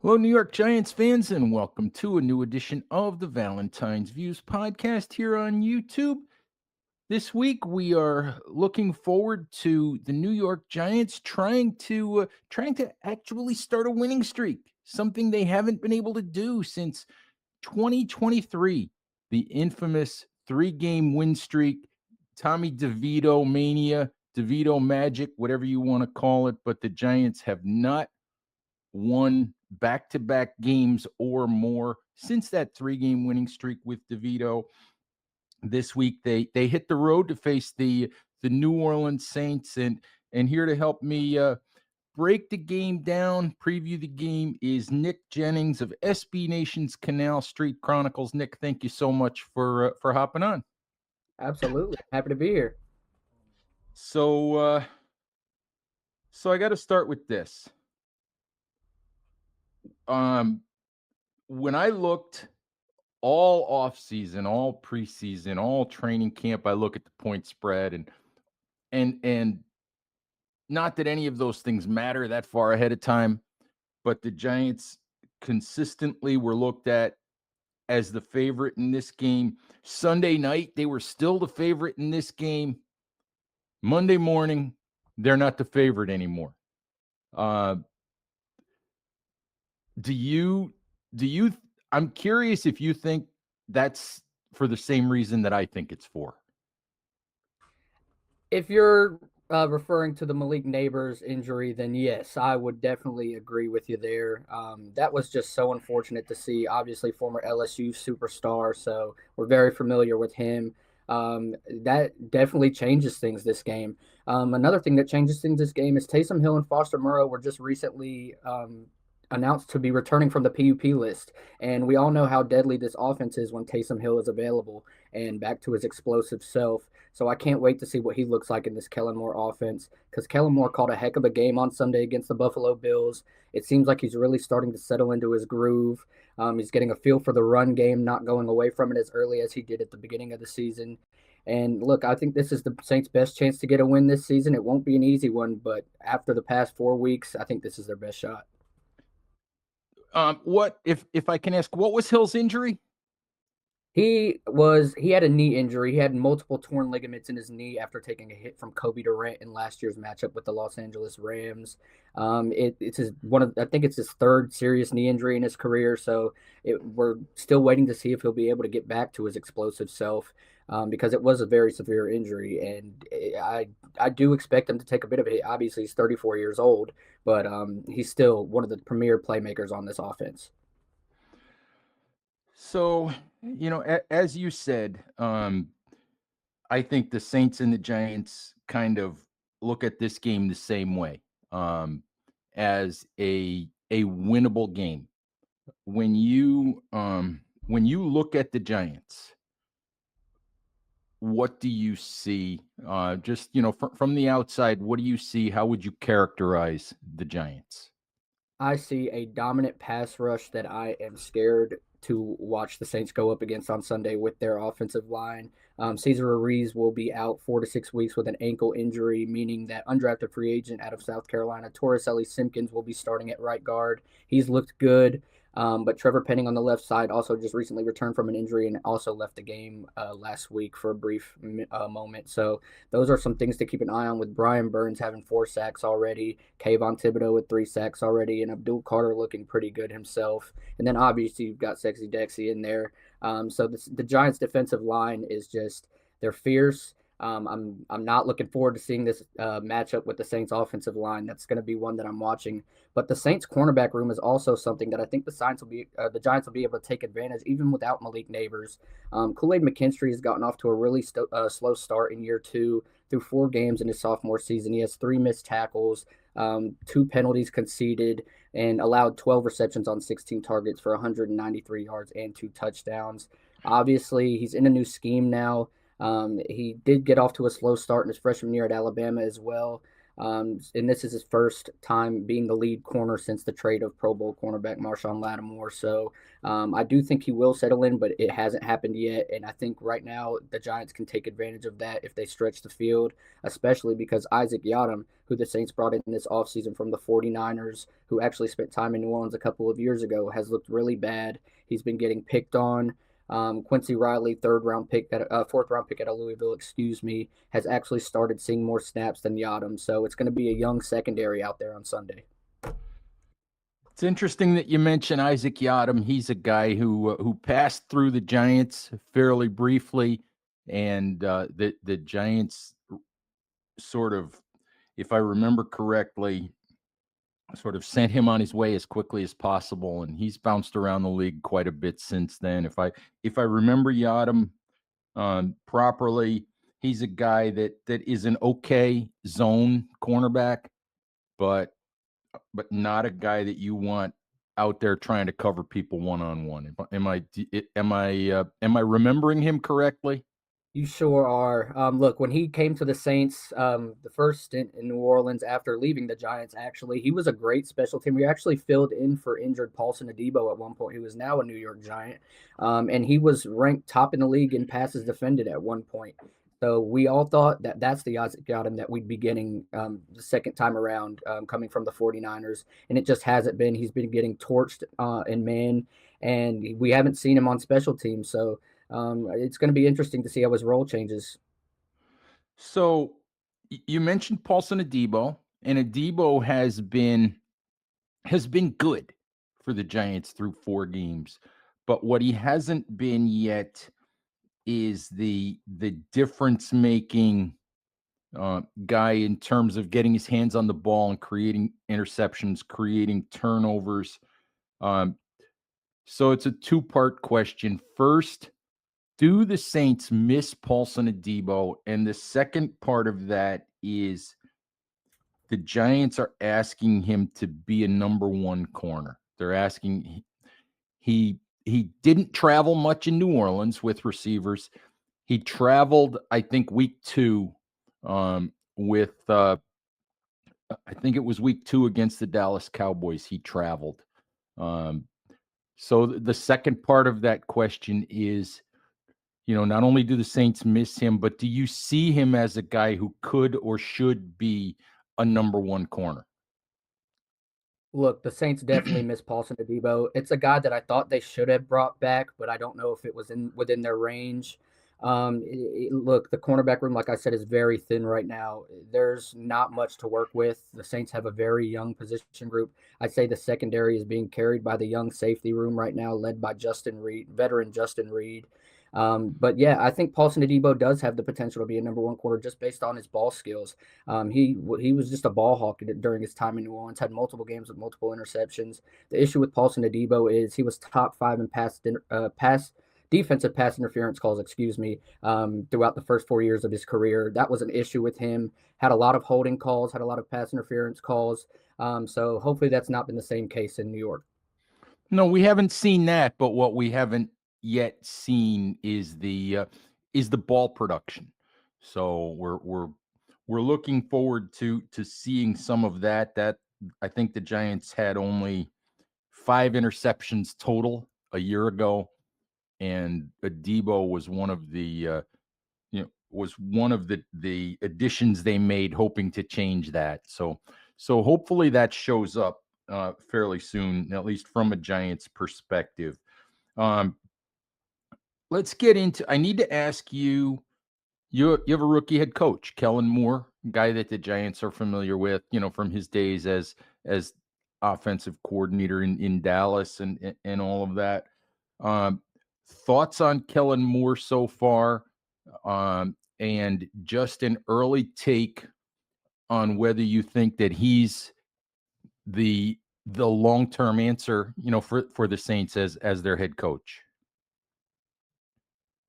Hello, New York Giants fans, and welcome to a new edition of the Valentine's Views podcast here on YouTube. This week, we are looking forward to the New York Giants trying to actually start a winning streak, something they haven't been able to do since 2023, the infamous three-game win streak, Tommy DeVito mania, DeVito magic, whatever you want to call it. But the Giants have not won back-to-back games or more since that three-game winning streak with DeVito. This week they hit the road to face the New Orleans Saints, and here to help me break the game down, preview the game, is Nick Jennings of SB Nation's Canal Street Chronicles. Nick, thank you so much for hopping on. Absolutely. Happy to be here. So I got to start with this. When I looked all off season, all preseason, all training camp, I look at the point spread and not that any of those things matter that far ahead of time, but the Giants consistently were looked at as the favorite in this game. Sunday night, they were still the favorite in this game. Monday morning, they're not the favorite anymore. Do you I'm curious if you think that's for the same reason that I think it's for. If you're referring to the Malik Neighbors injury, then yes, I would definitely agree with you there. That was just so unfortunate to see. Obviously, former LSU superstar, so we're very familiar with him. That definitely changes things this game. Another thing that changes things this game is Taysom Hill and Foster Moreau were just recently announced to be returning from the PUP list. And we all know how deadly this offense is when Taysom Hill is available and back to his explosive self. So I can't wait to see what he looks like in this Kellen Moore offense, because Kellen Moore called a heck of a game on Sunday against the Buffalo Bills. It seems like he's really starting to settle into his groove. He's getting a feel for the run game, not going away from it as early as he did at the beginning of the season. And look, I think this is the Saints' best chance to get a win this season. It won't be an easy one, but after the past 4 weeks, I think this is their best shot. What if I can ask, what was Hill's injury? He had a knee injury. He had multiple torn ligaments in his knee after taking a hit from Kobe Durant in last year's matchup with the Los Angeles Rams. It's I think it's his third serious knee injury in his career. So we're still waiting to see if he'll be able to get back to his explosive self, because it was a very severe injury, and I do expect him to take a bit of a hit. Obviously, he's 34 years old, but he's still one of the premier playmakers on this offense. So, as you said, I think the Saints and the Giants kind of look at this game the same way, as a winnable game. When you look at the Giants, what do you see? Just from the outside, what do you see? How would you characterize the Giants? I see a dominant pass rush that I am scared to watch the Saints go up against on Sunday with their offensive line. Cesar Ruiz will be out 4 to 6 weeks with an ankle injury, meaning that undrafted free agent out of South Carolina, Torres Ellie Simpkins, will be starting at right guard. He's looked good. But Trevor Penning on the left side also just recently returned from an injury and also left the game last week for a brief moment. So those are some things to keep an eye on, with Brian Burns having 4 sacks already, Kayvon Thibodeau with 3 sacks already, and Abdul Carter looking pretty good himself. And then obviously you've got Sexy Dexy in there. So the Giants' defensive line is just, they're fierce. I'm not looking forward to seeing this matchup with the Saints offensive line. That's going to be one that I'm watching. But the Saints cornerback room is also something that I think the Giants will be able to take advantage even without Malik Neighbors. Kool-Aid McKinstry has gotten off to a really slow start in year two. Through 4 games in his sophomore season, he has 3 missed tackles, 2 penalties conceded, and allowed 12 receptions on 16 targets for 193 yards and 2 touchdowns. Obviously, he's in a new scheme now. He did get off to a slow start in his freshman year at Alabama as well. And this is his first time being the lead corner since the trade of Pro Bowl cornerback Marshawn Lattimore. So I do think he will settle in, but it hasn't happened yet. And I think right now the Giants can take advantage of that if they stretch the field, especially because Isaac Yiadom, who the Saints brought in this offseason from the 49ers, who actually spent time in New Orleans a couple of years ago, has looked really bad. He's been getting picked on. Quincy Riley, fourth round pick out of Louisville, has actually started seeing more snaps than Yadam. So it's going to be a young secondary out there on Sunday. It's interesting that you mention Isaac Yiadom. He's a guy who passed through the Giants fairly briefly, and the Giants sort of, if I remember correctly, sort of sent him on his way as quickly as possible, and he's bounced around the league quite a bit since then. If I remember Yiadom properly, he's a guy that is an okay zone cornerback, but not a guy that you want out there trying to cover people one-on-one. Am I remembering him correctly? You sure are. Look, when he came to the Saints, the first stint in New Orleans after leaving the Giants, actually, he was a great special team. We actually filled in for injured Paulson Adebo at one point, who is now a New York Giant. And he was ranked top in the league in passes defended at one point. So we all thought that that's the odds that got him that we'd be getting the second time around coming from the 49ers. And it just hasn't been. He's been getting torched in man, and we haven't seen him on special teams. So it's going to be interesting to see how his role changes. So you mentioned Paulson Adebo, and Adebo has been good for the Giants through 4 games. But what he hasn't been yet is the difference making guy in terms of getting his hands on the ball and creating interceptions, creating turnovers. Um, so it's a two-part question. First, do the Saints miss Paulson Adebo? And the second part of that is the Giants are asking him to be a number one corner. They're asking he didn't travel much in New Orleans with receivers. He traveled, I think, week 2 with I think it was week 2 against the Dallas Cowboys. He traveled. Um, so the second part of that question is, not only do the Saints miss him, but do you see him as a guy who could or should be a number one corner? Look, the Saints definitely miss Paulson Adebo. It's a guy that I thought they should have brought back, but I don't know if it was within their range. Look, the cornerback room, like I said, is very thin right now. There's not much to work with. The Saints have a very young position group. I'd say the secondary is being carried by the young safety room right now, led by veteran Justin Reed. But yeah, I think Paulson Adebo does have the potential to be a number one corner just based on his ball skills. He was just a ball hawk during his time in New Orleans, had multiple games with multiple interceptions. The issue with Paulson Adebo is he was top 5 in defensive pass interference calls, throughout the first 4 years of his career. That was an issue with him. Had a lot of holding calls, had a lot of pass interference calls. So hopefully that's not been the same case in New York. No, we haven't seen that, but what we haven't yet seen is the ball production. So we're looking forward to seeing some of that. That I think the Giants had only 5 interceptions total a year ago, and Adebo was one of the additions they made, hoping to change that. So hopefully that shows up fairly soon, at least from a Giants perspective. Um, let's get into. I need to ask you. You have a rookie head coach, Kellen Moore, guy that the Giants are familiar with, from his days as offensive coordinator in Dallas and all of that. Um, thoughts on Kellen Moore so far, and just an early take on whether you think that he's the long-term answer, for the Saints as their head coach.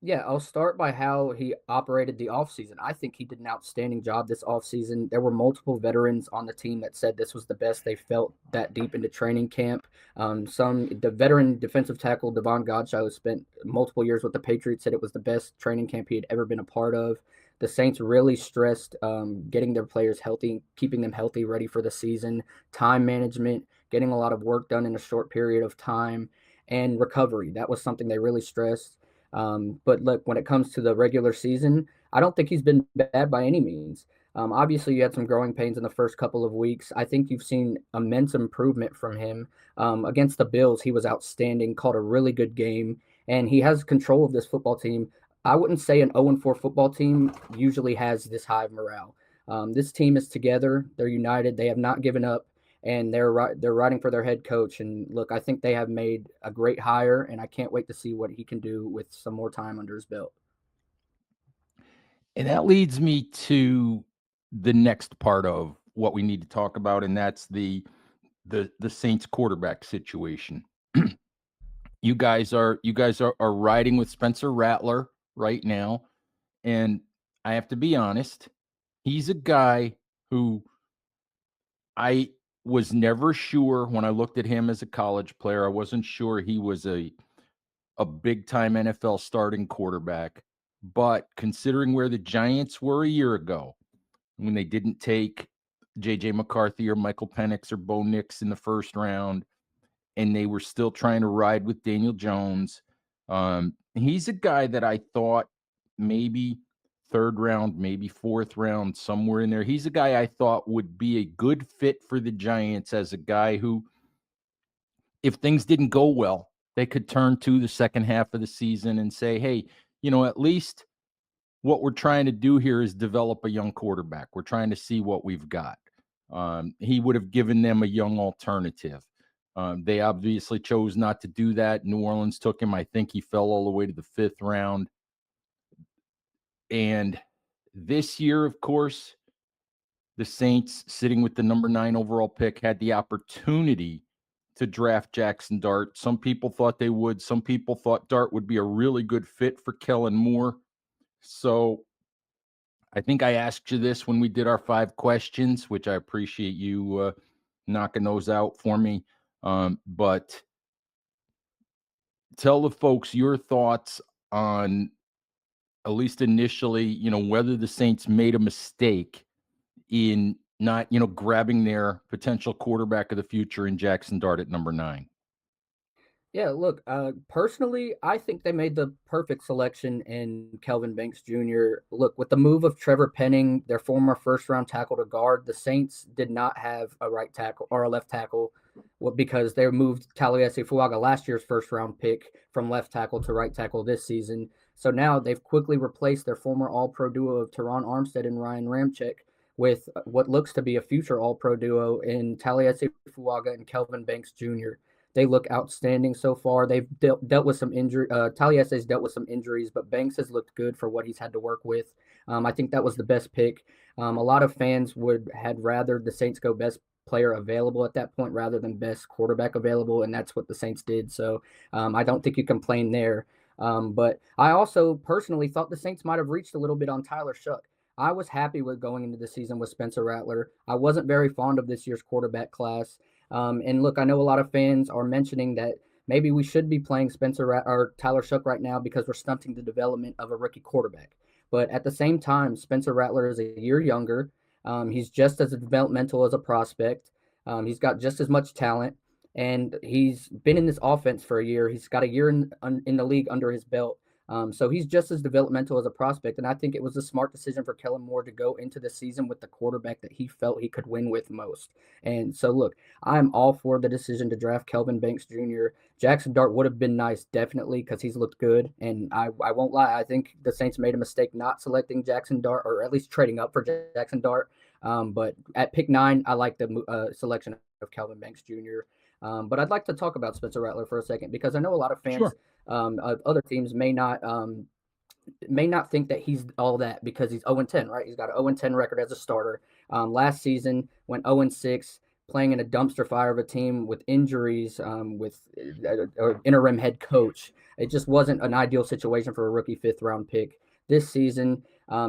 Yeah, I'll start by how he operated the offseason. I think he did an outstanding job this offseason. There were multiple veterans on the team that said this was the best they felt that deep into training camp. The veteran defensive tackle, Devon Godchaux, who spent multiple years with the Patriots, said it was the best training camp he had ever been a part of. The Saints really stressed getting their players healthy, keeping them healthy, ready for the season, time management, getting a lot of work done in a short period of time, and recovery. That was something they really stressed. But look, when it comes to the regular season, I don't think he's been bad by any means. Obviously, you had some growing pains in the first couple of weeks. I think you've seen immense improvement from him. Against the Bills, he was outstanding, called a really good game, and he has control of this football team. I wouldn't say an 0-4 football team usually has this high of morale. This team is together. They're united. They have not given up, and they're riding for their head coach. And look, I think they have made a great hire, and I can't wait to see what he can do with some more time under his belt. And that leads me to the next part of what we need to talk about, and that's the Saints quarterback situation. You guys are riding with Spencer Rattler right now, and I have to be honest, he's a guy who I was never sure when I looked at him as a college player. I wasn't sure he was a big time NFL starting quarterback. But considering where the Giants were a year ago, when they didn't take JJ McCarthy or Michael Penix or Bo Nix in the first round, and they were still trying to ride with Daniel Jones. He's a guy that I thought maybe third round, maybe fourth round, somewhere in there. He's a guy I thought would be a good fit for the Giants as a guy who, if things didn't go well, they could turn to the second half of the season and say, hey, at least what we're trying to do here is develop a young quarterback. We're trying to see what we've got. He would have given them a young alternative. They obviously chose not to do that. New Orleans took him. I think he fell all the way to the fifth round. And this year, of course, the Saints, sitting with the number 9 overall pick, had the opportunity to draft Jackson Dart. Some people thought they would. Some people thought Dart would be a really good fit for Kellen Moore. So I think I asked you this when we did our 5 questions, which I appreciate you knocking those out for me. But tell the folks your thoughts on, at least initially, whether the Saints made a mistake in not, grabbing their potential quarterback of the future in Jackson Dart at number 9. Yeah, look, personally, I think they made the perfect selection in Kelvin Banks Jr. Look, with the move of Trevor Penning, their former first round tackle to guard, the Saints did not have a right tackle or a left tackle because they moved Taliesin Fuaga, last year's first round pick, from left tackle to right tackle this season. So now they've quickly replaced their former all pro duo of Teron Armstead and Ryan Ramczyk with what looks to be a future all pro duo in Taliesin Fuaga and Kelvin Banks Jr. They look outstanding so far. They've dealt with some injury. Taliesin's dealt with some injuries, but Banks has looked good for what he's had to work with. I think that was the best pick. A lot of fans had rather the Saints go best player available at that point rather than best quarterback available, and that's what the Saints did. So I don't think you complain there. But I also personally thought the Saints might have reached a little bit on Tyler Shuck. I was happy with going into the season with Spencer Rattler. I wasn't very fond of this year's quarterback class. And look, I know a lot of fans are mentioning that maybe we should be playing or Tyler Shuck right now because we're stunting the development of a rookie quarterback. But at the same time, Spencer Rattler is a year younger. He's just as developmental as a prospect. He's got just as much talent, and he's been in this offense for a year. He's got a year in the league under his belt. So he's just as developmental as a prospect, and I think it was a smart decision for Kellen Moore to go into the season with the quarterback that he felt he could win with most. And so, look, I'm all for the decision to draft Kelvin Banks Jr. Jackson Dart would have been nice, definitely, because he's looked good. And I won't lie, I think the Saints made a mistake not selecting Jackson Dart, or at least trading up for Jackson Dart. But at pick 9, I like the selection of Kelvin Banks Jr. But I'd like to talk about Spencer Rattler for a second because I know a lot of fans Sure. of other teams may not think that he's all that because he's 0-10, right? He's got an 0-10 record as a starter. Last season went 0-6, playing in a dumpster fire of a team with injuries, with an interim head coach. It just wasn't an ideal situation for a rookie fifth-round pick. This season,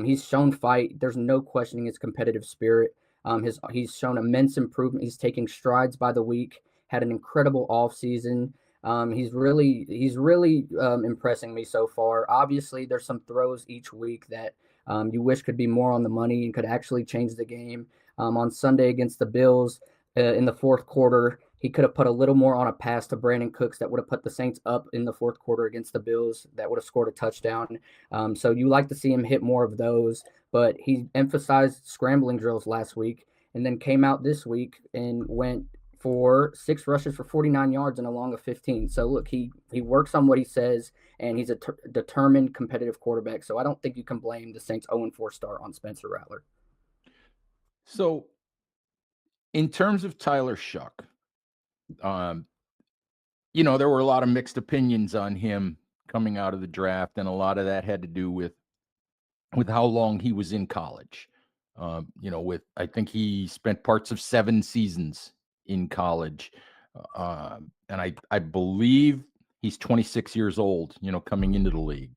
he's shown fight. There's no questioning his competitive spirit. He's shown immense improvement. He's taking strides by the week. Had an incredible offseason. He's really impressing me so far. Obviously, there's some throws each week that you wish could be more on the money and could actually change the game. On Sunday against the Bills in the fourth quarter, he could have put a little more on a pass to Brandon Cooks that would have put the Saints up in the fourth quarter against the Bills. That would have scored a touchdown. So you like to see him hit more of those, but he emphasized scrambling drills last week and then came out this week and went for 6 rushes for 49 yards and a long of 15. So look, he works on what he says, and he's a determined, competitive quarterback. So I don't think you can blame the Saints 0-4 start on Spencer Rattler. So, in terms of Tyler Shuck, there were a lot of mixed opinions on him coming out of the draft, and a lot of that had to do with how long he was in college. I think he spent parts of 7 seasons in college, and I believe he's 26 years old. Coming into the league.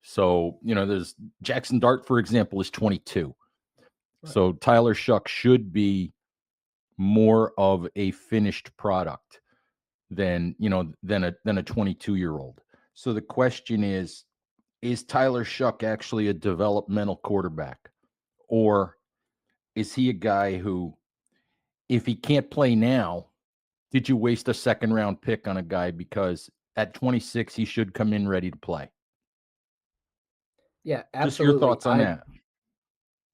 So there's Jackson Dart, for example, is 22. Right. So Tyler Shuck should be more of a finished product than a 22-year-old. So the question is Tyler Shuck actually a developmental quarterback, or is he a guy who, if he can't play now, did you waste a second round pick on a guy because at 26 he should come in ready to play? Yeah, absolutely. Just your thoughts on that.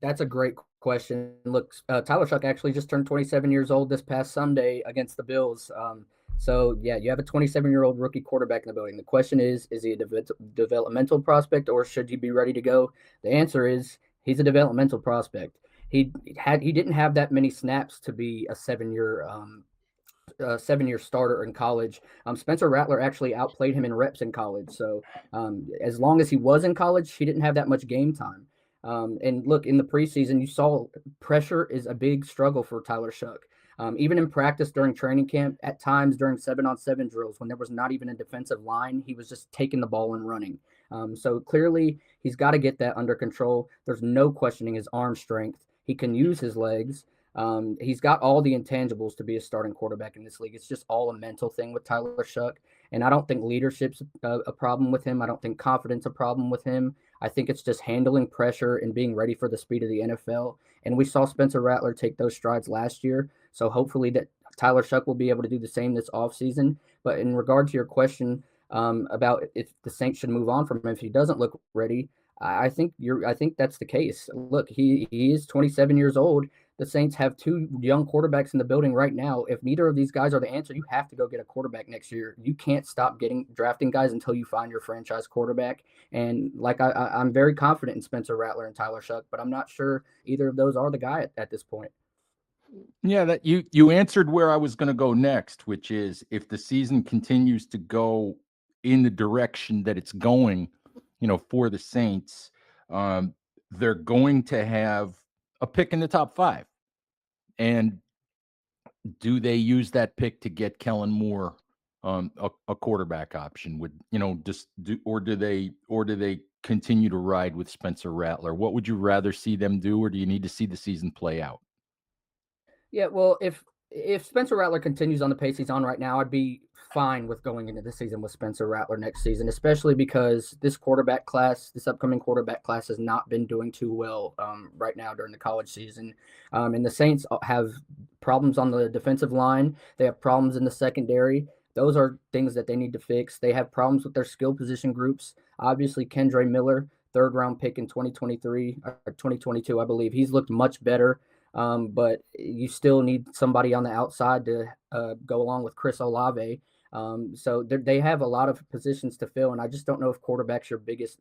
That's a great question. Look, Tyler Shuck actually just turned 27 years old this past Sunday against the Bills. So, yeah, you have a 27-year-old rookie quarterback in the building. The question is he a developmental prospect, or should he be ready to go? The answer is he's a developmental prospect. He didn't have that many snaps to be a 7-year starter in college. Spencer Rattler actually outplayed him in reps in college. So as long as he was in college, he didn't have that much game time. And look, in the preseason, you saw pressure is a big struggle for Tyler Shuck. Even in practice during training camp, at times during 7-on-7 drills, when there was not even a defensive line, he was just taking the ball and running. So clearly, he's got to get that under control. There's no questioning his arm strength. He can use his legs. He's got all the intangibles to be a starting quarterback in this league. It's just all a mental thing with Tyler Shuck. And I don't think leadership's a problem with him. I don't think confidence a problem with him. I think it's just handling pressure and being ready for the speed of the NFL. And we saw Spencer Rattler take those strides last year. So hopefully that Tyler Shuck will be able to do the same this offseason. But in regard to your question about if the Saints should move on from him if he doesn't look ready, I think that's the case. Look, he is 27 years old. The Saints have 2 young quarterbacks in the building right now. If neither of these guys are the answer, you have to go get a quarterback next year. You can't stop drafting guys until you find your franchise quarterback. And like I'm very confident in Spencer Rattler and Tyler Shuck, but I'm not sure either of those are the guy at this point. Yeah, that you answered where I was going to go next, which is if the season continues to go in the direction that it's going, for the Saints, they're going to have a pick in the top 5. And do they use that pick to get Kellen Moore, a quarterback option? Or do they continue to ride with Spencer Rattler? What would you rather see them do, or do you need to see the season play out? Yeah, well, if Spencer Rattler continues on the pace he's on right now, I'd be fine with going into the season with Spencer Rattler next season, especially because this upcoming quarterback class has not been doing too well right now during the college season. And the Saints have problems on the defensive line. They have problems in the secondary. Those are things that they need to fix. They have problems with their skill position groups. Obviously, Kendre Miller, 3rd-round pick in 2023 or 2022, I believe. He's looked much better. But you still need somebody on the outside to go along with Chris Olave. So they have a lot of positions to fill, and I just don't know if quarterback's your biggest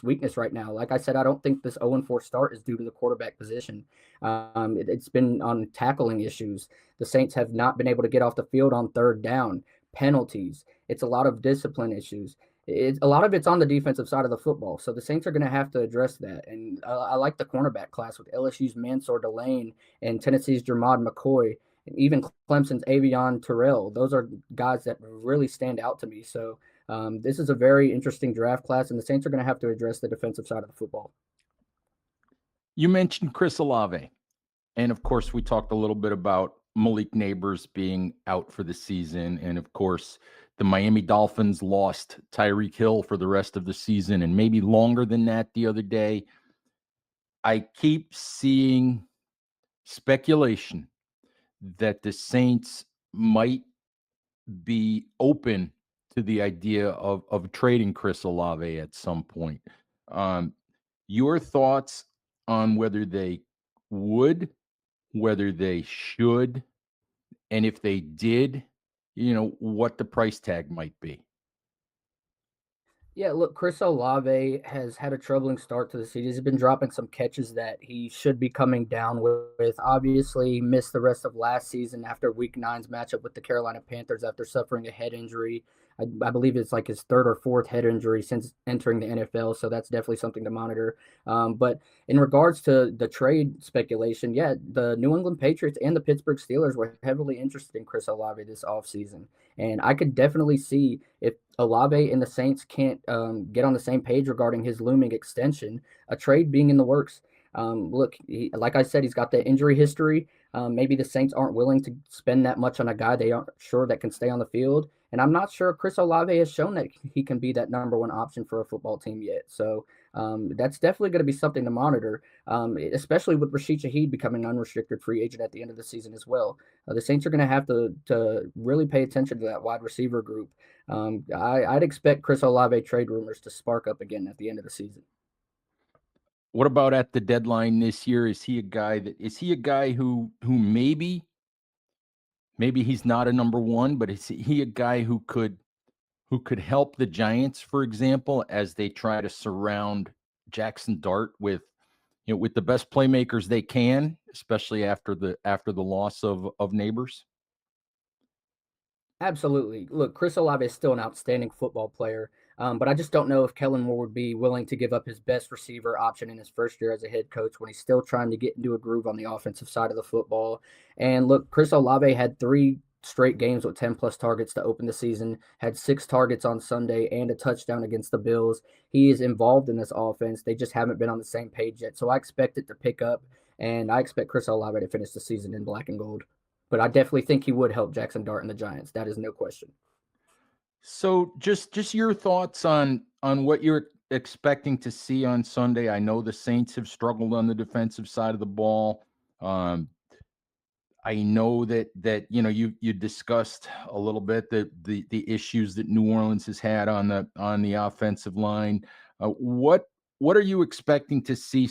weakness right now. Like I said, I don't think this 0-4 start is due to the quarterback position. It's been on tackling issues. The Saints have not been able to get off the field on 3rd down, penalties. It's a lot of discipline issues. A lot of it's on the defensive side of the football. So the Saints are going to have to address that. And I like the cornerback class with LSU's Mansour Delane and Tennessee's Jermod McCoy and even Clemson's Avion Terrell. Those are guys that really stand out to me. So this is a very interesting draft class, and the Saints are going to have to address the defensive side of the football. You mentioned Chris Olave. And, of course, we talked a little bit about Malik Neighbors being out for the season. And, of course, the Miami Dolphins lost Tyreek Hill for the rest of the season and maybe longer than that the other day. I keep seeing speculation that the Saints might be open to the idea of trading Chris Olave at some point. Um, your thoughts on whether they would, whether they should, and if they did, what the price tag might be. Yeah, look, Chris Olave has had a troubling start to the season. He's been dropping some catches that he should be coming down with. Obviously, missed the rest of last season after Week Nine's matchup with the Carolina Panthers after suffering a head injury. I believe it's like his third or fourth head injury since entering the NFL, so that's definitely something to monitor. But in regards to the trade speculation, yeah, the New England Patriots and the Pittsburgh Steelers were heavily interested in Chris Olave this offseason. And I could definitely see if Olave and the Saints can't get on the same page regarding his looming extension, a trade being in the works. Look, like I said, he's got the injury history. Maybe the Saints aren't willing to spend that much on a guy they aren't sure that can stay on the field. And I'm not sure Chris Olave has shown that he can be that number one option for a football team yet. So that's definitely going to be something to monitor, especially with Rashid Shaheed becoming an unrestricted free agent at the end of the season as well. The Saints are going to have to really pay attention to that wide receiver group. I'd expect Chris Olave trade rumors to spark up again at the end of the season. What about at the deadline this year? Is he a guy who maybe he's not a number one, but is he a guy who could help the Giants, for example, as they try to surround Jackson Dart with the best playmakers they can, especially after the loss of Neighbors? Absolutely. Look, Chris Olave is still an outstanding football player, but I just don't know if Kellen Moore would be willing to give up his best receiver option in his first year as a head coach when he's still trying to get into a groove on the offensive side of the football. And look, Chris Olave had 3 straight games with 10 plus targets to open the season, had 6 targets on Sunday and a touchdown against the Bills. He is involved in this offense. They just haven't been on the same page yet. So I expect it to pick up, and I expect Chris Olave to finish the season in black and gold. But I definitely think he would help Jackson Dart and the Giants. That is no question. So just your thoughts on what you're expecting to see on Sunday. I know the Saints have struggled on the defensive side of the ball. Um, I know that you discussed a little bit the issues that New Orleans has had on the offensive line. What are you expecting to see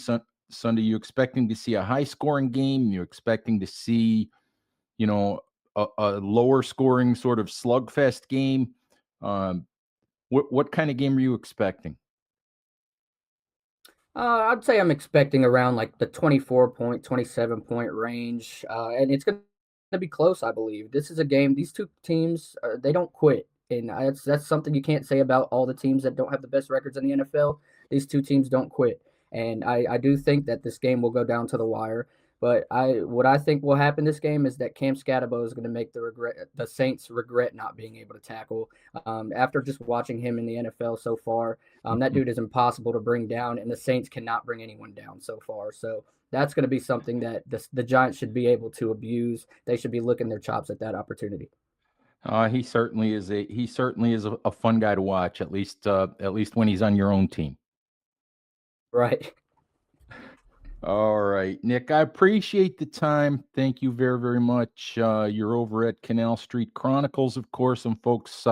Sunday? You expecting to see a high scoring game? You expecting to see you know a lower scoring sort of slugfest game? Um, what kind of game are you expecting? I'd say I'm expecting around like the 24 point, 27 point range. And it's going to be close, I believe. This is a game, these two teams, they don't quit. And that's something you can't say about all the teams that don't have the best records in the NFL. These two teams don't quit. And I do think that this game will go down to the wire. But what I think will happen this game is that Cam Scatabo is going to make the Saints regret not being able to tackle. After just watching him in the NFL so far, that dude is impossible to bring down, and the Saints cannot bring anyone down so far. So that's going to be something that the Giants should be able to abuse. They should be licking their chops at that opportunity. He certainly is a fun guy to watch, at least when he's on your own team. Right. All right, Nick, I appreciate the time. Thank you very, very much. You're over at Canal Street Chronicles, of course, and folks,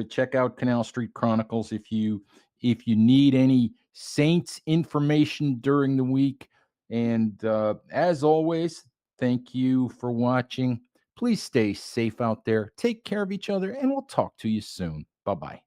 check out Canal Street Chronicles if you need any Saints information during the week. And as always, thank you for watching. Please stay safe out there. Take care of each other, and we'll talk to you soon. Bye bye.